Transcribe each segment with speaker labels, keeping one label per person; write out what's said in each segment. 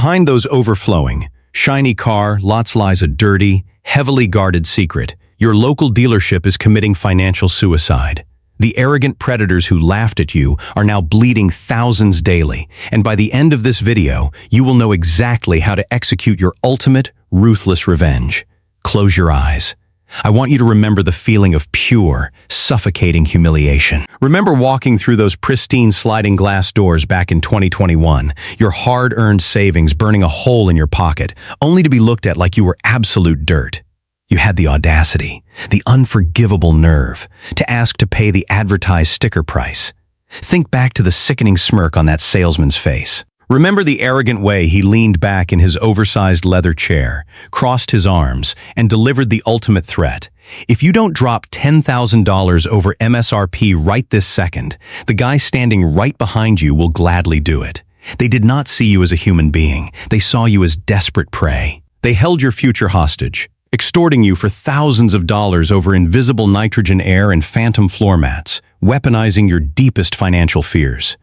Speaker 1: behind those overflowing, shiny car lots lies a dirty, heavily guarded secret. Your local dealership is committing financial suicide. The arrogant predators who laughed at you are now bleeding thousands daily, and by the end of this video, you will know exactly how to execute your ultimate, ruthless revenge. Close your eyes. I want you to remember the feeling of pure, suffocating humiliation. Remember walking through those pristine sliding glass doors back in 2021, your hard-earned savings burning a hole in your pocket, only to be looked at like you were absolute dirt. You had the audacity, the unforgivable nerve, to ask to pay the advertised sticker price. Think back to the sickening smirk on that salesman's face. Remember the arrogant way he leaned back in his oversized leather chair, crossed his arms, and delivered the ultimate threat. If you don't drop $10,000 over MSRP right this second, the guy standing right behind you will gladly do it. They did not see you as a human being. They saw you as desperate prey. They held your future hostage, extorting you for thousands of dollars over invisible nitrogen air and phantom floor mats, weaponizing your deepest financial fears.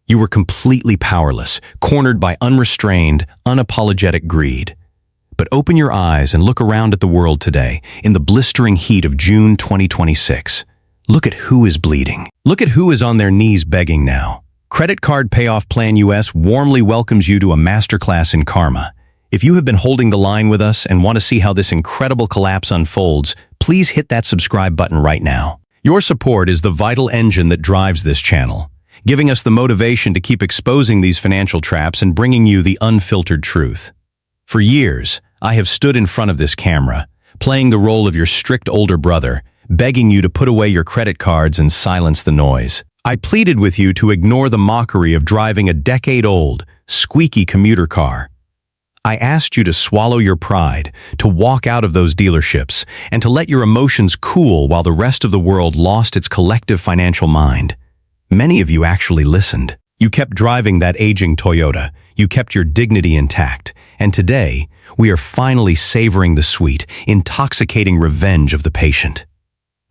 Speaker 1: You were completely powerless, cornered by unrestrained, unapologetic greed. But open your eyes and look around at the world today, in the blistering heat of June 2026. Look at who is bleeding. Look at who is on their knees begging now. Credit Card Payoff Plan US warmly welcomes you to a masterclass in karma. If you have been holding the line with us and want to see how this incredible collapse unfolds, please hit that subscribe button right now. Your support is the vital engine that drives this channel, giving us the motivation to keep exposing these financial traps and bringing you the unfiltered truth. For years, I have stood in front of this camera, playing the role of your strict older brother, begging you to put away your credit cards and silence the noise. I pleaded with you to ignore the mockery of driving a decade-old, squeaky commuter car. I asked you to swallow your pride, to walk out of those dealerships, and to let your emotions cool while the rest of the world lost its collective financial mind. Many of you actually listened. You kept driving that aging Toyota. You kept your dignity intact. And today, we are finally savoring the sweet, intoxicating revenge of the patient.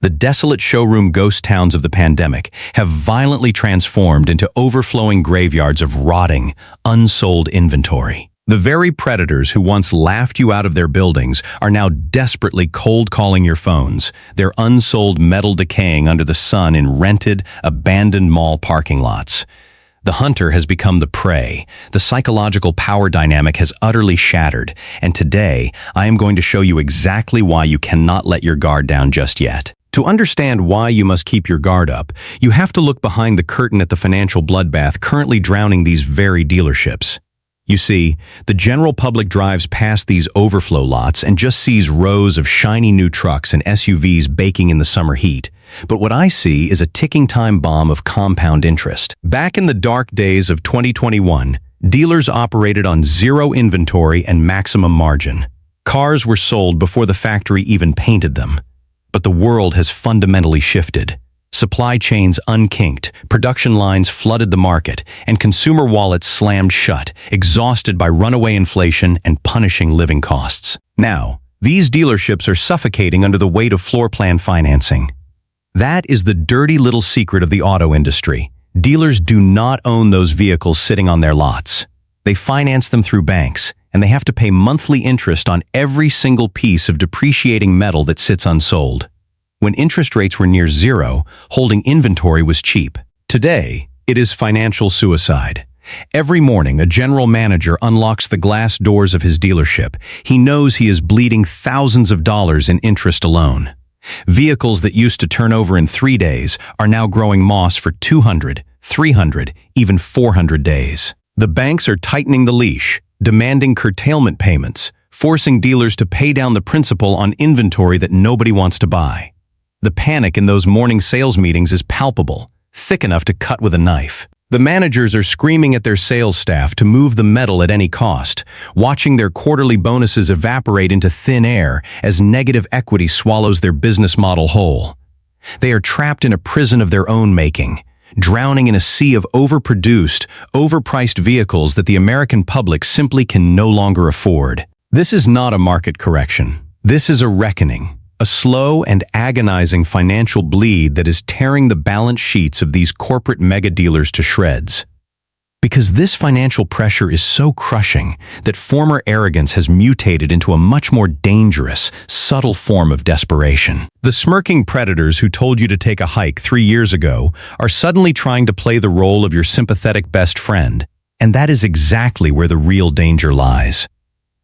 Speaker 1: The desolate showroom ghost towns of the pandemic have violently transformed into overflowing graveyards of rotting, unsold inventory. The very predators who once laughed you out of their buildings are now desperately cold-calling your phones, their unsold metal decaying under the sun in rented, abandoned mall parking lots. The hunter has become the prey. The psychological power dynamic has utterly shattered, and today I am going to show you exactly why you cannot let your guard down just yet. To understand why you must keep your guard up, you have to look behind the curtain at the financial bloodbath currently drowning these very dealerships. You see, the general public drives past these overflow lots and just sees rows of shiny new trucks and SUVs baking in the summer heat. But what I see is a ticking time bomb of compound interest. Back in the dark days of 2021, dealers operated on zero inventory and maximum margin. Cars were sold before the factory even painted them. But the world has fundamentally shifted. Supply chains unkinked, production lines flooded the market, and consumer wallets slammed shut, exhausted by runaway inflation and punishing living costs. Now, these dealerships are suffocating under the weight of floor plan financing. That is the dirty little secret of the auto industry. Dealers do not own those vehicles sitting on their lots. They finance them through banks, and they have to pay monthly interest on every single piece of depreciating metal that sits unsold. When interest rates were near zero, holding inventory was cheap. Today, it is financial suicide. Every morning, a general manager unlocks the glass doors of his dealership. He knows he is bleeding thousands of dollars in interest alone. Vehicles that used to turn over in 3 days are now growing moss for 200, 300, even 400 days. The banks are tightening the leash, demanding curtailment payments, forcing dealers to pay down the principal on inventory that nobody wants to buy. The panic in those morning sales meetings is palpable, thick enough to cut with a knife. The managers are screaming at their sales staff to move the metal at any cost, watching their quarterly bonuses evaporate into thin air as negative equity swallows their business model whole. They are trapped in a prison of their own making, drowning in a sea of overproduced, overpriced vehicles that the American public simply can no longer afford. This is not a market correction. This is a reckoning. A slow and agonizing financial bleed that is tearing the balance sheets of these corporate mega dealers to shreds. Because this financial pressure is so crushing that former arrogance has mutated into a much more dangerous, subtle form of desperation. The smirking predators who told you to take a hike 3 years ago are suddenly trying to play the role of your sympathetic best friend, and that is exactly where the real danger lies.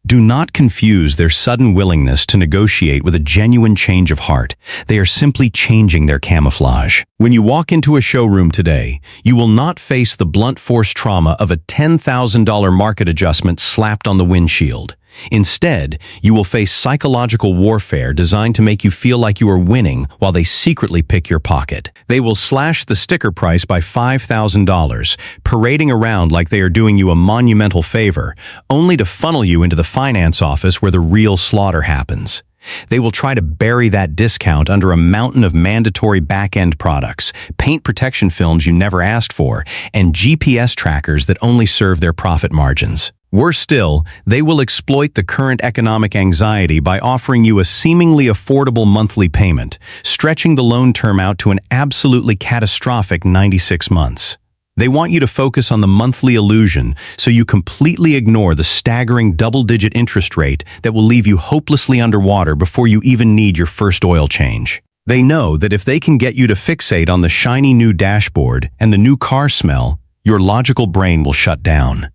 Speaker 1: Do not confuse their sudden willingness to negotiate with a genuine change of heart. They are simply changing their camouflage. When you walk into a showroom today, you will not face the blunt force trauma of a $10,000 market adjustment slapped on the windshield. Instead, you will face psychological warfare designed to make you feel like you are winning while they secretly pick your pocket. They will slash the sticker price by $5,000, parading around like they are doing you a monumental favor, only to funnel you into the finance office where the real slaughter happens. They will try to bury that discount under a mountain of mandatory back-end products, paint protection films you never asked for, and GPS trackers that only serve their profit margins. Worse still, they will exploit the current economic anxiety by offering you a seemingly affordable monthly payment, stretching the loan term out to an absolutely catastrophic 96 months. They want you to focus on the monthly illusion so you completely ignore the staggering double-digit interest rate that will leave you hopelessly underwater before you even need your first oil change. They know that if they can get you to fixate on the shiny new dashboard and the new car smell, your logical brain will shut down.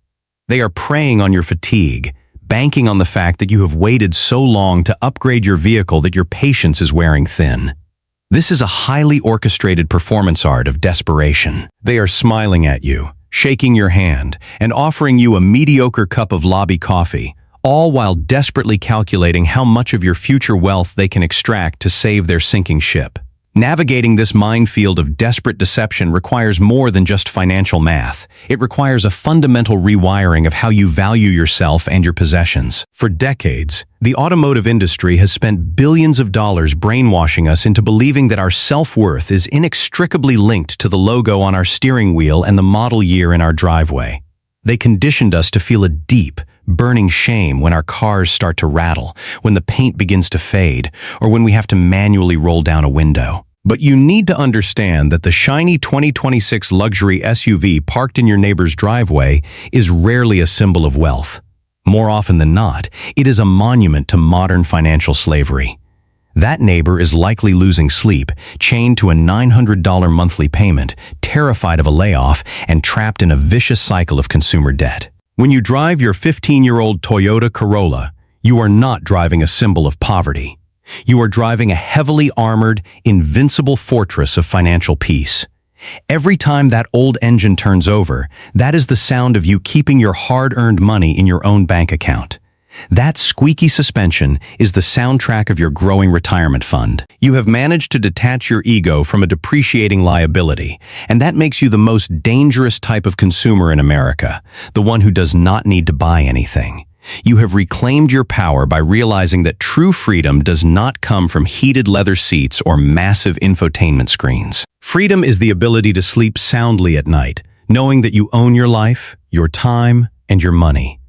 Speaker 1: They are preying on your fatigue, banking on the fact that you have waited so long to upgrade your vehicle that your patience is wearing thin. This is a highly orchestrated performance art of desperation. They are smiling at you, shaking your hand, and offering you a mediocre cup of lobby coffee, all while desperately calculating how much of your future wealth they can extract to save their sinking ship. Navigating this minefield of desperate deception requires more than just financial math. It requires a fundamental rewiring of how you value yourself and your possessions. For decades, the automotive industry has spent billions of dollars brainwashing us into believing that our self-worth is inextricably linked to the logo on our steering wheel and the model year in our driveway. They conditioned us to feel a deep, burning shame when our cars start to rattle, when the paint begins to fade, or when we have to manually roll down a window. But you need to understand that the shiny 2026 luxury SUV parked in your neighbor's driveway is rarely a symbol of wealth. More often than not, it is a monument to modern financial slavery. That neighbor is likely losing sleep, chained to a $900 monthly payment, terrified of a layoff, and trapped in a vicious cycle of consumer debt. When you drive your 15-year-old Toyota Corolla, you are not driving a symbol of poverty. You are driving a heavily armored, invincible fortress of financial peace. Every time that old engine turns over, that is the sound of you keeping your hard-earned money in your own bank account. That squeaky suspension is the soundtrack of your growing retirement fund. You have managed to detach your ego from a depreciating liability, and that makes you the most dangerous type of consumer in America, the one who does not need to buy anything. You have reclaimed your power by realizing that true freedom does not come from heated leather seats or massive infotainment screens. Freedom is the ability to sleep soundly at night, knowing that you own your life, your time, and your money.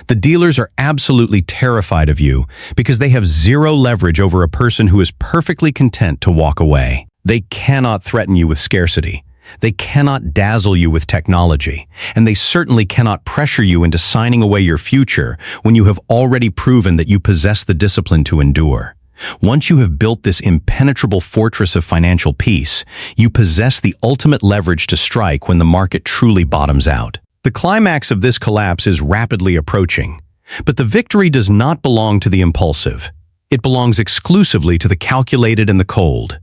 Speaker 1: The dealers are absolutely terrified of you because they have zero leverage over a person who is perfectly content to walk away. They cannot threaten you with scarcity. They cannot dazzle you with technology, and they certainly cannot pressure you into signing away your future when you have already proven that you possess the discipline to endure. Once you have built this impenetrable fortress of financial peace, you possess the ultimate leverage to strike when the market truly bottoms out. The climax of this collapse is rapidly approaching, but the victory does not belong to the impulsive. It belongs exclusively to the calculated and the cold.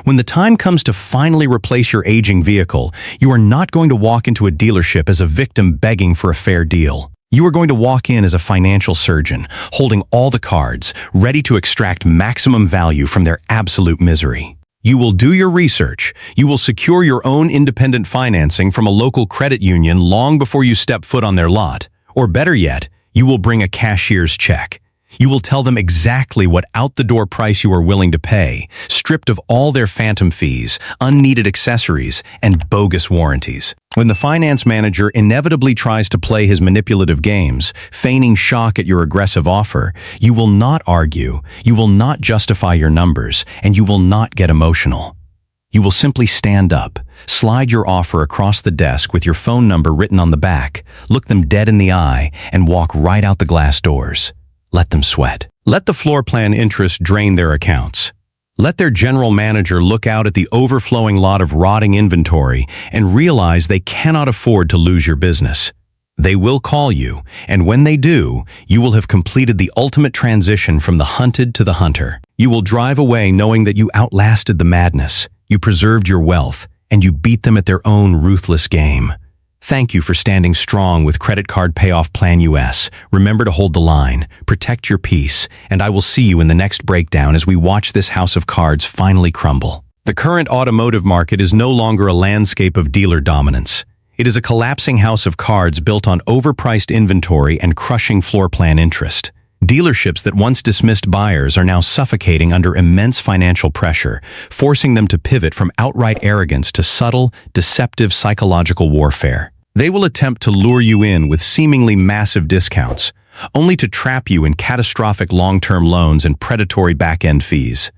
Speaker 1: When the time comes to finally replace your aging vehicle, you are not going to walk into a dealership as a victim begging for a fair deal. You are going to walk in as a financial surgeon, holding all the cards, ready to extract maximum value from their absolute misery. You will do your research. You will secure your own independent financing from a local credit union long before you step foot on their lot. Or better yet, you will bring a cashier's check. You will tell them exactly what out-the-door price you are willing to pay, stripped of all their phantom fees, unneeded accessories, and bogus warranties. When the finance manager inevitably tries to play his manipulative games, feigning shock at your aggressive offer, you will not argue, you will not justify your numbers, and you will not get emotional. You will simply stand up, slide your offer across the desk with your phone number written on the back, look them dead in the eye, and walk right out the glass doors. Let them sweat. Let the floor plan interest drain their accounts. Let their general manager look out at the overflowing lot of rotting inventory and realize they cannot afford to lose your business. They will call you, and when they do, you will have completed the ultimate transition from the hunted to the hunter. You will drive away knowing that you outlasted the madness, you preserved your wealth, and you beat them at their own ruthless game. Thank you for standing strong with Credit Card Payoff Plan US. Remember to hold the line, protect your peace, and I will see you in the next breakdown as we watch this house of cards finally crumble. The current automotive market is no longer a landscape of dealer dominance. It is a collapsing house of cards built on overpriced inventory and crushing floor plan interest. Dealerships that once dismissed buyers are now suffocating under immense financial pressure, forcing them to pivot from outright arrogance to subtle, deceptive psychological warfare. They will attempt to lure you in with seemingly massive discounts, only to trap you in catastrophic long-term loans and predatory back-end fees.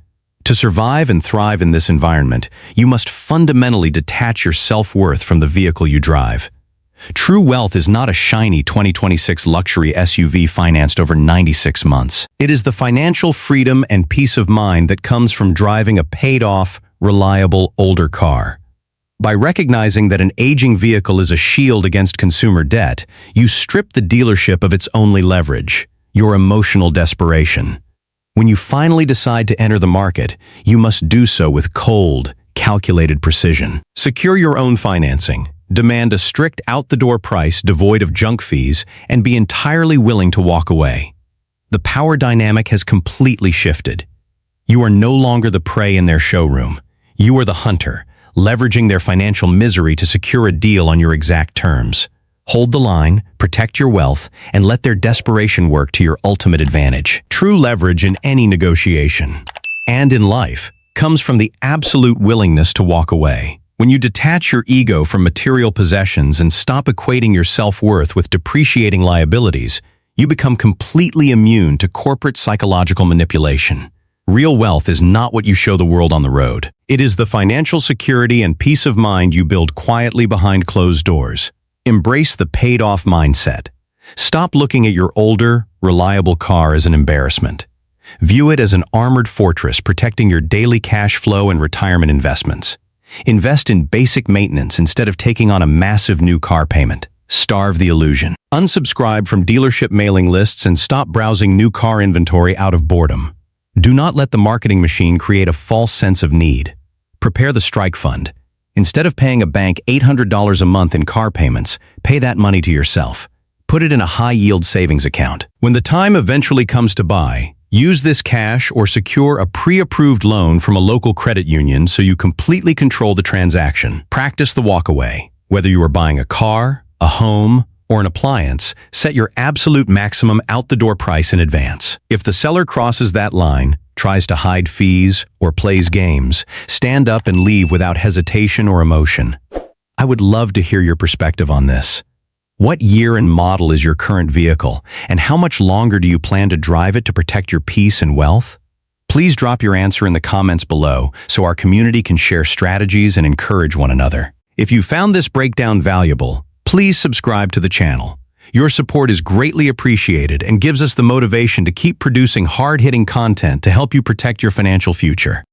Speaker 1: To survive and thrive in this environment, you must fundamentally detach your self-worth from the vehicle you drive. True wealth is not a shiny 2026 luxury SUV financed over 96 months. It is the financial freedom and peace of mind that comes from driving a paid-off, reliable, older car. By recognizing that an aging vehicle is a shield against consumer debt, you strip the dealership of its only leverage, your emotional desperation. When you finally decide to enter the market, you must do so with cold, calculated precision. Secure your own financing. Demand a strict out-the-door price devoid of junk fees, and be entirely willing to walk away. The power dynamic has completely shifted. You are no longer the prey in their showroom. You are the hunter, leveraging their financial misery to secure a deal on your exact terms. Hold the line, protect your wealth, and let their desperation work to your ultimate advantage. True leverage in any negotiation, and in life, comes from the absolute willingness to walk away. When you detach your ego from material possessions and stop equating your self-worth with depreciating liabilities, you become completely immune to corporate psychological manipulation. Real wealth is not what you show the world on the road. It is the financial security and peace of mind you build quietly behind closed doors. Embrace the paid-off mindset. Stop looking at your older, reliable car as an embarrassment. View it as an armored fortress protecting your daily cash flow and retirement investments. Invest in basic maintenance instead of taking on a massive new car payment. Starve the illusion. Unsubscribe from dealership mailing lists and stop browsing new car inventory out of boredom. Do not let the marketing machine create a false sense of need. Prepare the strike fund. Instead of paying a bank $800 a month in car payments, pay that money to yourself. Put it in a high-yield savings account. When the time eventually comes to buy, use this cash or secure a pre-approved loan from a local credit union so you completely control the transaction. Practice the walkaway. Whether you are buying a car, a home, or an appliance, set your absolute maximum out-the-door price in advance. If the seller crosses that line, tries to hide fees, or plays games, stand up and leave without hesitation or emotion. I would love to hear your perspective on this. What year and model is your current vehicle, and how much longer do you plan to drive it to protect your peace and wealth? Please drop your answer in the comments below so our community can share strategies and encourage one another. If you found this breakdown valuable, please subscribe to the channel. Your support is greatly appreciated and gives us the motivation to keep producing hard-hitting content to help you protect your financial future.